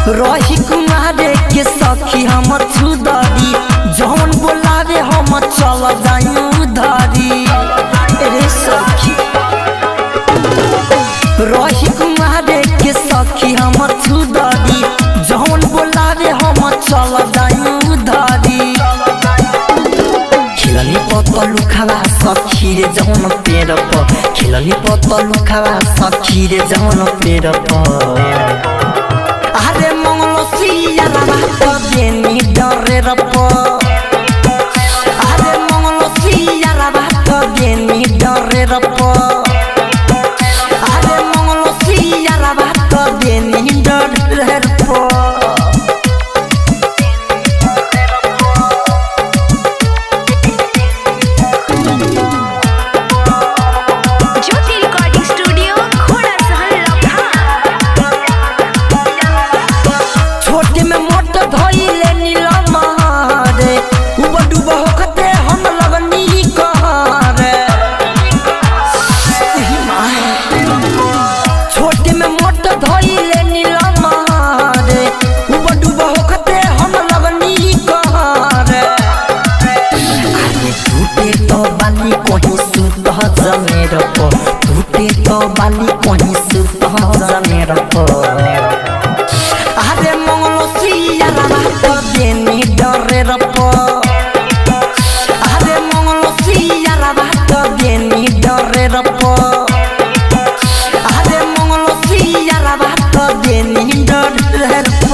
रही कुमारे के सखी हम छुदरी जौन बोलावे हम चल जाई उधरी रे सखी। रही कुमारे के सखी हम छुदरी जौन बोलावे हम चल जाई उधरी। खिलनी पतलू खावा सखी रे जौन पेड़ पर खिलनी पतलू खावा सखी रे जौन पेड़ पर। अरे मंगलो सिया रात देनी डरे रप। अरे मंगलो सिया रात देनी डरे रप। अरे मंगलो सिया रात देनी डरे रप। टूटे तो बाली कहीं सुत जमेर पर। अरे मंगलो सिया रात देनी डरे रप। अरे मंगलो सिया रात देनी डरे रप। अरे मंगलो सिया रात देनी डरे रप।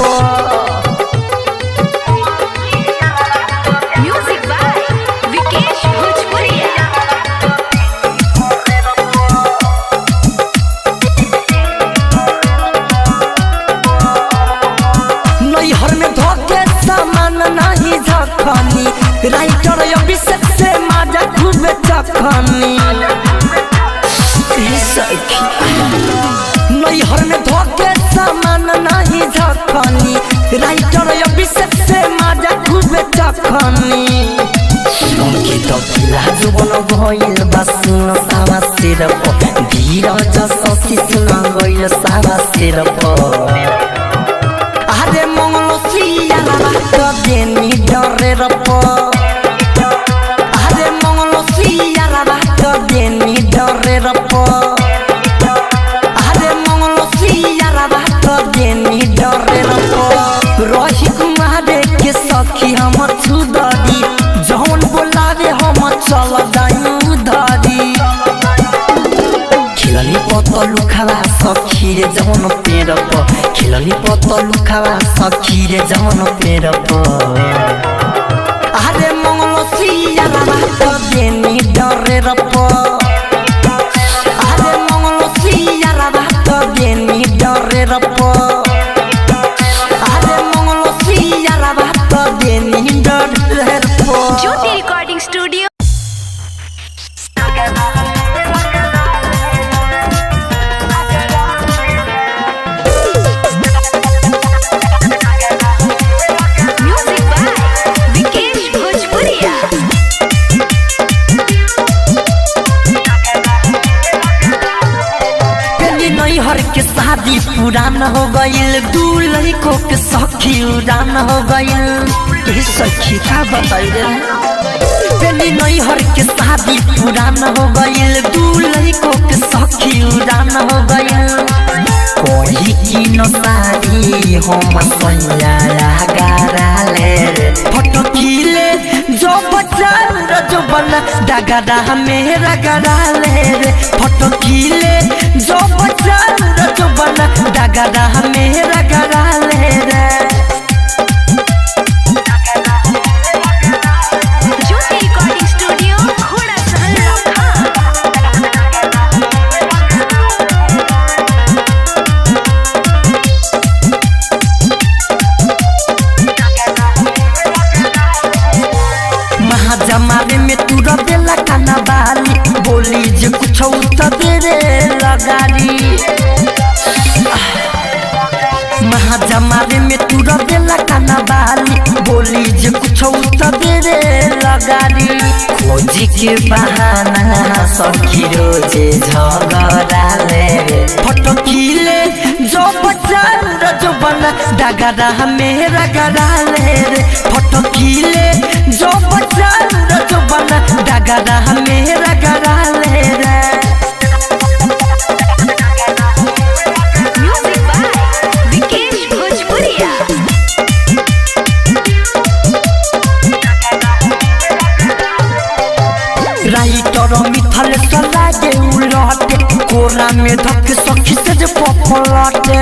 राइटर अभिषेक से माजा खूब चखनी नैहर में धोके सामान नहीं झखनी। राइटर अभिषेक से माजा खूब चखनी। उनके तो लाज बन गइल बासुन सावा सिर पर धीरज शशि सुन गइल सावा सिर पर। अरे मंगलो सिया रात देनी डरे रप। अरे मंगलो सिया रात देनी डरे रप। अरे मंगलो सिया रात देनी डरे रप। रही कुमारे के सखी हम छुदरी जौन बोलावे हम चल जाई उधरी। खिलनी पतलू खावा सखी रे जौन पेड़ पर खिलनी पतलू खावा सखी रे जौन पेड़ पर। अरे मंगलो सिया रात देनी डरे रप। अरे मंगलो सिया रात देनी डरे रप। अरे मंगलो सिया रात देनी डरे रप। ज्योति रिकॉर्डिंग स्टूडियो। के शादी पुरान हो गइल दूल्हे को के सखी उड़ान हो गइल। सखी का बताई रे बेली नैहर के शादी पुरान हो गइल दूल्हे को के सखी उड़ान हो गइल। कोई की न सारी हम सैया गारा ले फोटो खीले जो बच्चा जो बना डगरा मेरा गरा ले रे। फोटो खीले जो बच्चा जो बना डगरा मेरा गरा ले रे। ज्योति रिकॉर्डिंग स्टूडियो घोड़ा सहल महाजमारे में तू रबेला काना बाली बोली जे कुछ तो दे रे लगारी। महाजमारे में तू रबेला काना बाली बोली जे कुछ तो दे रे लगारी। खोजी के बहाना सखी रोजे झगड़ा ले फोटो खीले जो बचार जो बना डगरा मेरा गरा ले रे फटकीले जो बचार जो बना डगरा मेरा गरा ले रे म्यूजिक बाय विकेश भोजपुरिया। राइटर मिथल सला दे उलटे कोरा में धक सखी से जो पपलटे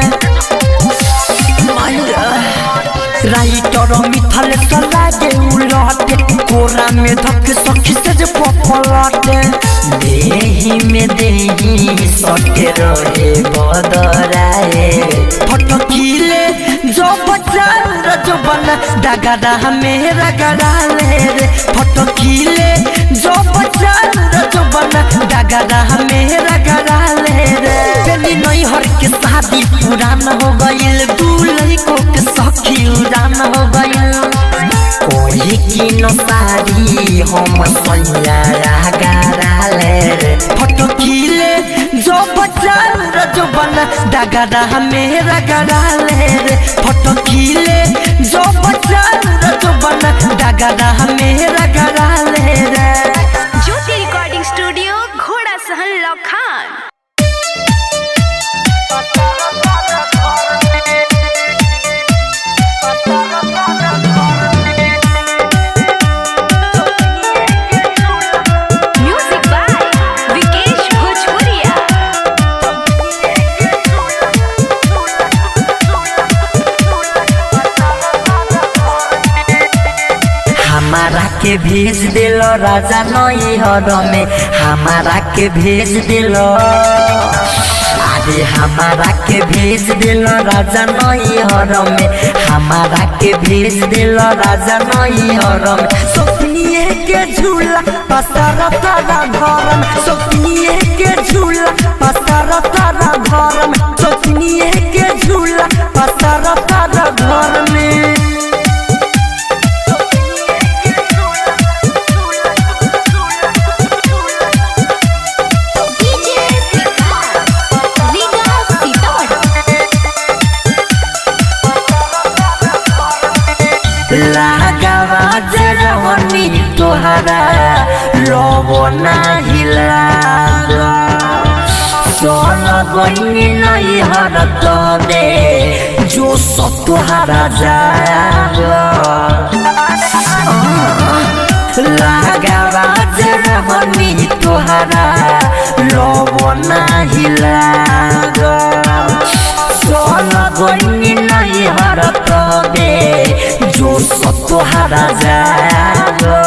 राइटर मिथल सला दे उलटे कोरा में धक सखी से जो पपलटे देही में देही सटे रहे बदराए फटकीले जो बचार जो बना डगरा मेरा गरा ले रे फटकीले जो बचार जो बना डगरा मेरा गरा ले रे बेली नई हर के शादी पुरान हो गइल दूल्हे को के सखी उड़ान हो गइल कोई की न सारी हम सैया गरा ले रे फटकीले जो बचार जो बना डगरा मेरा गरा ले रे फटकीले जो बचार जो बना डगरा मेरा गरा ले रे ज्योति रिकॉर्डिंग स्टूडियो घोड़ा सहन लखान। म्यूजिक बाय विकेश भोजपुरिया। हमारा के भेज दिलो राजा नई हर में हमारा के भेज दिलो अरे हमारा के भेज दिलो राजा नई हर में हमारा के भेज दिलो राजा नई हर में सपनिए के झूला पसारा तारा घर में सपनिए के झूला पसारा तारा घर में सपनिए के झूला पसारा तारा घर में लगावा जरवनी तोहरा लोबो नाही लागा सोन गइनी नहीं हरत दे जो सब तोहरा जागा लगावा जरवनी तोहरा लोबो नाही लागा सोन गइनी नहीं हरत दे जो सब तोहरा जागा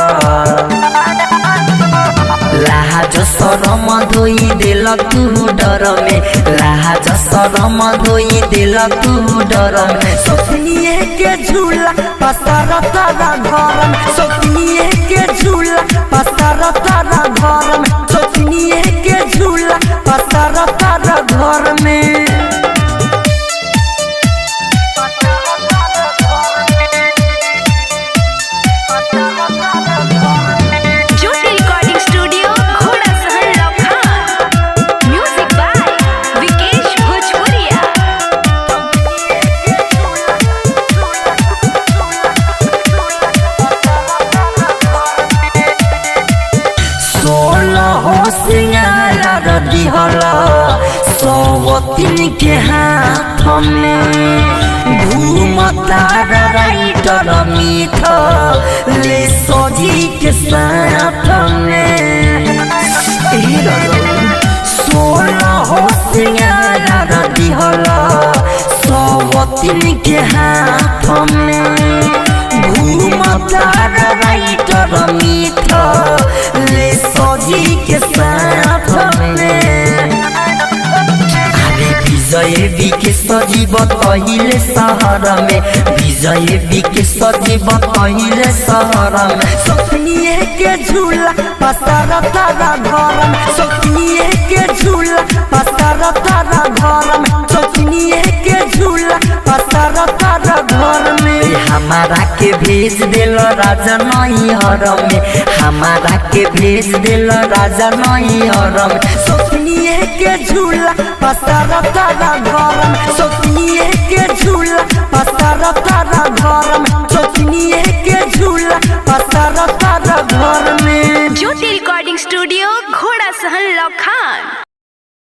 लाज शरम धोई दिल तू डर में लाज शरम धोई दिल तू डर में सपनिए के झूला पसारा तारा घर में सपनिए के झूला पसारा तारा घर में सपनिए के झूला पसारा तारा घर में ज्योति रिकॉर्डिंग स्टूडियो घोड़ा सहन लखान। म्यूजिक बाय विकेश भोजपुरिया। सोलह सिंगार दिहला सौतीन के हाथ में घूमता राइटर मीठ ले सोजी के साथ में 16 सिंगार दिहला सौतीन के हाथ में घूमता राइटर मीठ ले सोजी के साथ में विजय बिके सजीव कहिले शहर में विजय बिके सजीव कहिले शहर में सपनिए के झूला पसारा तारा घर में सपनिए के झूला पसारा तारा घर में सपनिए के झूला पसारा तारा घर में हमारा के भेज दिल राजा नई हर में हमारा के भेज दिल राजा नई हर में सपनिए के झूला पसारा तारा घर गरम सौती